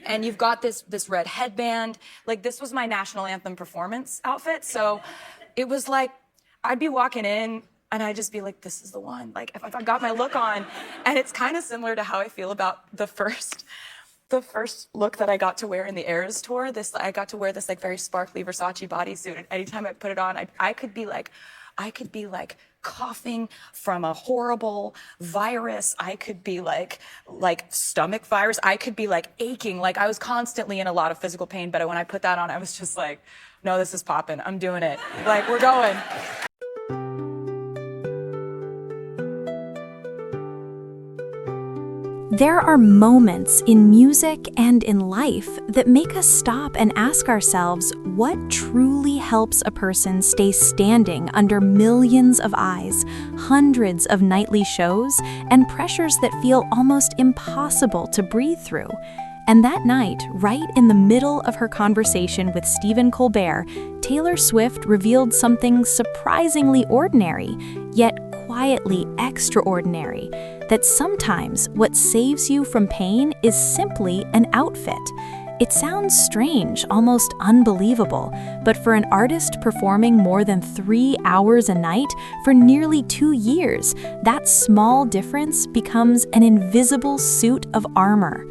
and you've got this red headband. Like, this was my National Anthem performance outfit. So it was like, I'd be walking in and I'd just be like, this is the one. Like, if I got my look on. And it's kind of similar to how I feel about the first look that I got to wear in the Eras tour. I got to wear this like very sparkly Versace bodysuit, and anytime I put it on, I could be like coughing from a horrible virus. I could be like stomach virus. I could be like aching. Like, I was constantly in a lot of physical pain, but when I put that on, I was just like, no, this is popping. I'm doing it. Like, we're going. There are moments in music and in life that make us stop and ask ourselves what truly helps a person stay standing under millions of eyes, hundreds of nightly shows, and pressures that feel almost impossible to breathe through. And that night, right in the middle of her conversation with Stephen Colbert, Taylor Swift revealed something surprisingly ordinary, yet quietly extraordinary, that sometimes what saves you from pain is simply an outfit. It sounds strange, almost unbelievable, but for an artist performing more than 3 hours a night for nearly 2 years, that small difference becomes an invisible suit of armor.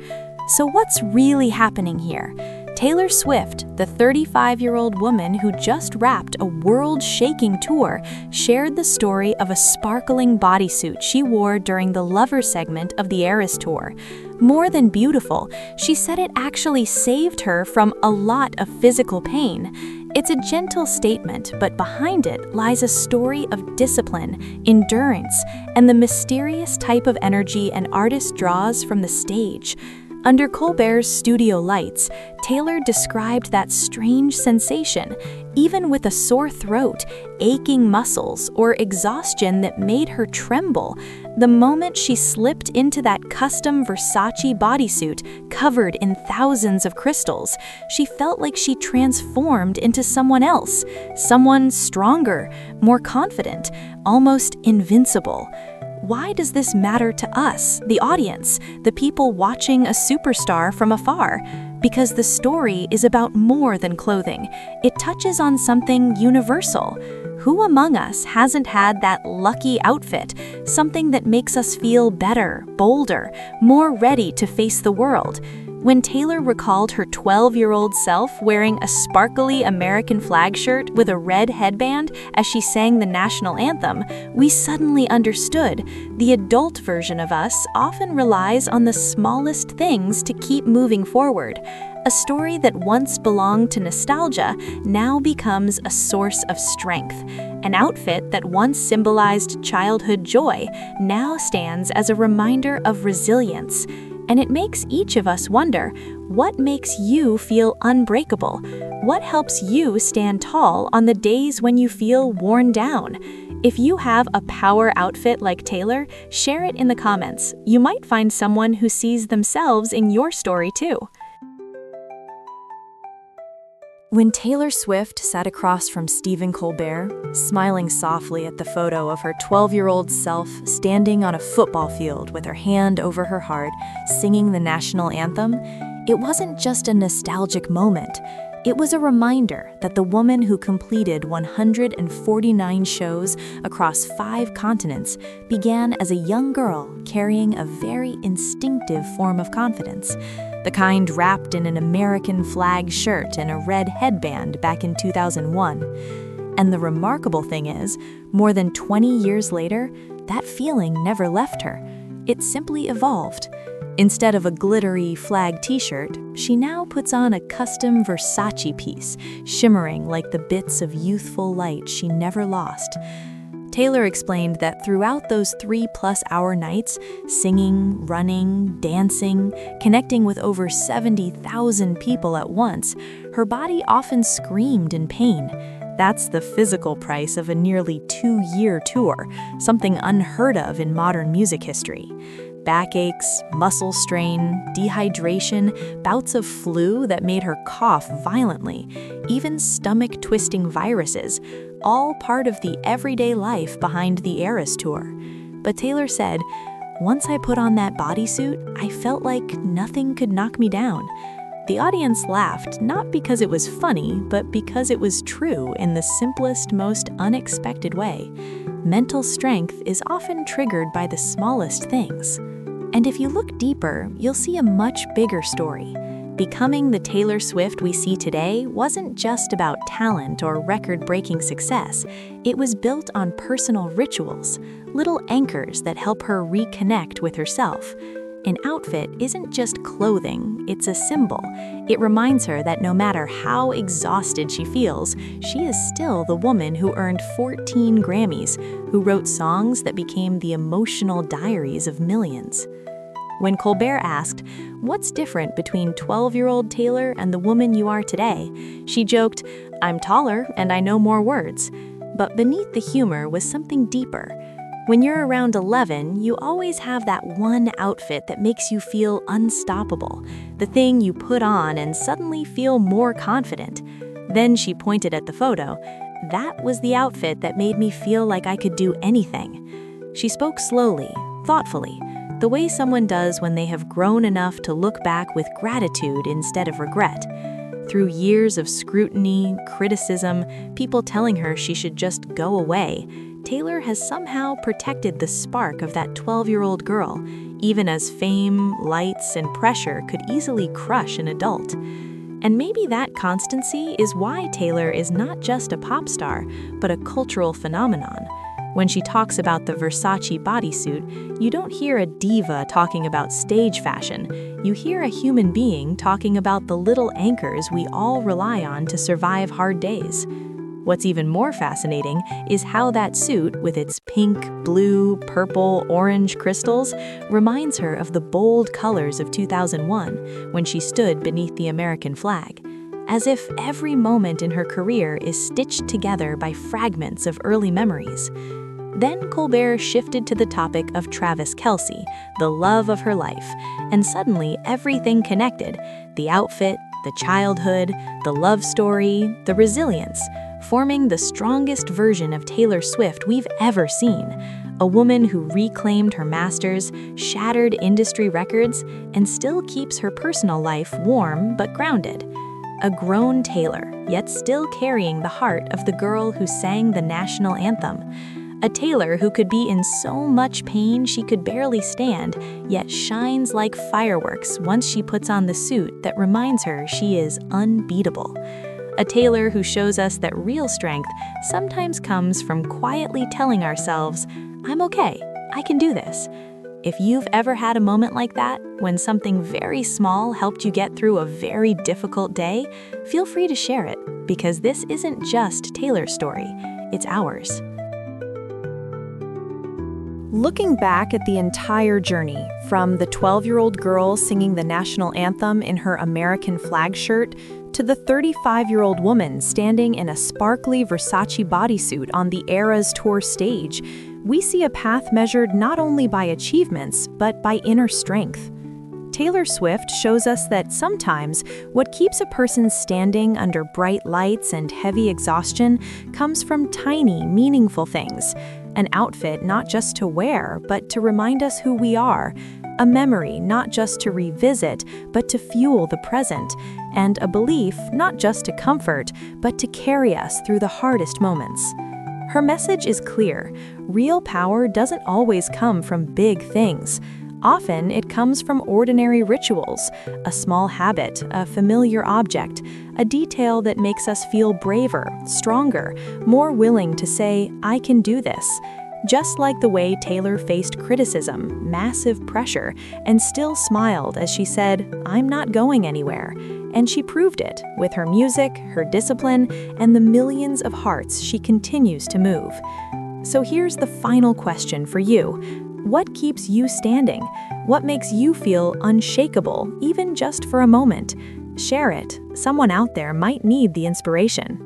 So what's really happening here? Taylor Swift, the 35-year-old woman who just wrapped a world-shaking tour, shared the story of a sparkling bodysuit she wore during the Lover segment of the Eras tour. More than beautiful, she said it actually saved her from a lot of physical pain. It's a gentle statement, but behind it lies a story of discipline, endurance, and the mysterious type of energy an artist draws from the stage. Under Colbert's studio lights, Taylor described that strange sensation, even with a sore throat, aching muscles, or exhaustion that made her tremble. The moment she slipped into that custom Versace bodysuit covered in thousands of crystals, she felt like she transformed into someone else, someone stronger, more confident, almost invincible. Why does this matter to us, the audience, the people watching a superstar from afar? Because the story is about more than clothing. It touches on something universal. Who among us hasn't had that lucky outfit, something that makes us feel better, bolder, more ready to face the world? When Taylor recalled her 12-year-old self wearing a sparkly American flag shirt with a red headband as she sang the National Anthem, we suddenly understood the adult version of us often relies on the smallest things to keep moving forward. A story that once belonged to nostalgia now becomes a source of strength. An outfit that once symbolized childhood joy now stands as a reminder of resilience. And it makes each of us wonder, what makes you feel unbreakable? What helps you stand tall on the days when you feel worn down? If you have a power outfit like Taylor, share it in the comments. You might find someone who sees themselves in your story too. When Taylor Swift sat across from Stephen Colbert, smiling softly at the photo of her 12-year-old self standing on a football field with her hand over her heart, singing the National Anthem, it wasn't just a nostalgic moment. It was a reminder that the woman who completed 149 shows across 5 continents began as a young girl carrying a very instinctive form of confidence. The kind wrapped in an American flag shirt and a red headband back in 2001. And the remarkable thing is, more than 20 years later, that feeling never left her. It simply evolved. Instead of a glittery flag t-shirt, she now puts on a custom Versace piece, shimmering like the bits of youthful light she never lost. Taylor explained that throughout those 3+ hour nights, singing, running, dancing, connecting with over 70,000 people at once, her body often screamed in pain. That's the physical price of a nearly 2-year tour, something unheard of in modern music history. Backaches, muscle strain, dehydration, bouts of flu that made her cough violently, even stomach-twisting viruses, all part of the everyday life behind the Eras tour. But Taylor said, "Once I put on that bodysuit, I felt like nothing could knock me down. The audience laughed not because it was funny, but because it was true in the simplest, most unexpected way. Mental strength is often triggered by the smallest things. And if you look deeper, you'll see a much bigger story. Becoming the Taylor Swift we see today wasn't just about talent or record-breaking success. It was built on personal rituals, little anchors that help her reconnect with herself. An outfit isn't just clothing, it's a symbol. It reminds her that no matter how exhausted she feels, she is still the woman who earned 14 Grammys, who wrote songs that became the emotional diaries of millions. When Colbert asked, "What's different between 12-year-old Taylor and the woman you are today?" she joked, "I'm taller and I know more words." But beneath the humor was something deeper. When you're around 11, you always have that one outfit that makes you feel unstoppable, the thing you put on and suddenly feel more confident. Then she pointed at the photo. "That was the outfit that made me feel like I could do anything." She spoke slowly, thoughtfully, the way someone does when they have grown enough to look back with gratitude instead of regret. Through years of scrutiny, criticism, people telling her she should just go away, Taylor has somehow protected the spark of that 12-year-old girl, even as fame, lights, and pressure could easily crush an adult. And maybe that constancy is why Taylor is not just a pop star, but a cultural phenomenon. When she talks about the Versace bodysuit, you don't hear a diva talking about stage fashion. You hear a human being talking about the little anchors we all rely on to survive hard days. What's even more fascinating is how that suit, with its pink, blue, purple, orange crystals, reminds her of the bold colors of 2001, when she stood beneath the American flag. As if every moment in her career is stitched together by fragments of early memories. Then Colbert shifted to the topic of Travis Kelce, the love of her life, and suddenly everything connected: the outfit, the childhood, the love story, the resilience, forming the strongest version of Taylor Swift we've ever seen. A woman who reclaimed her masters, shattered industry records, and still keeps her personal life warm but grounded. A grown Taylor, yet still carrying the heart of the girl who sang the national anthem. A Taylor who could be in so much pain she could barely stand, yet shines like fireworks once she puts on the suit that reminds her she is unbeatable. A Taylor who shows us that real strength sometimes comes from quietly telling ourselves, "I'm okay, I can do this." If you've ever had a moment like that, when something very small helped you get through a very difficult day, feel free to share it, because this isn't just Taylor's story, it's ours. Looking back at the entire journey, from the 12-year-old girl singing the national anthem in her American flag shirt, to the 35-year-old woman standing in a sparkly Versace bodysuit on the Eras Tour stage, we see a path measured not only by achievements, but by inner strength. Taylor Swift shows us that sometimes what keeps a person standing under bright lights and heavy exhaustion comes from tiny, meaningful things. An outfit not just to wear, but to remind us who we are. A memory not just to revisit, but to fuel the present. And a belief not just to comfort, but to carry us through the hardest moments. Her message is clear. Real power doesn't always come from big things. Often it comes from ordinary rituals, a small habit, a familiar object, a detail that makes us feel braver, stronger, more willing to say, "I can do this." Just like the way Taylor faced criticism, massive pressure, and still smiled as she said, "I'm not going anywhere." And she proved it with her music, her discipline, and the millions of hearts she continues to move. So here's the final question for you. What keeps you standing? What makes you feel unshakable, even just for a moment? Share it. Someone out there might need the inspiration.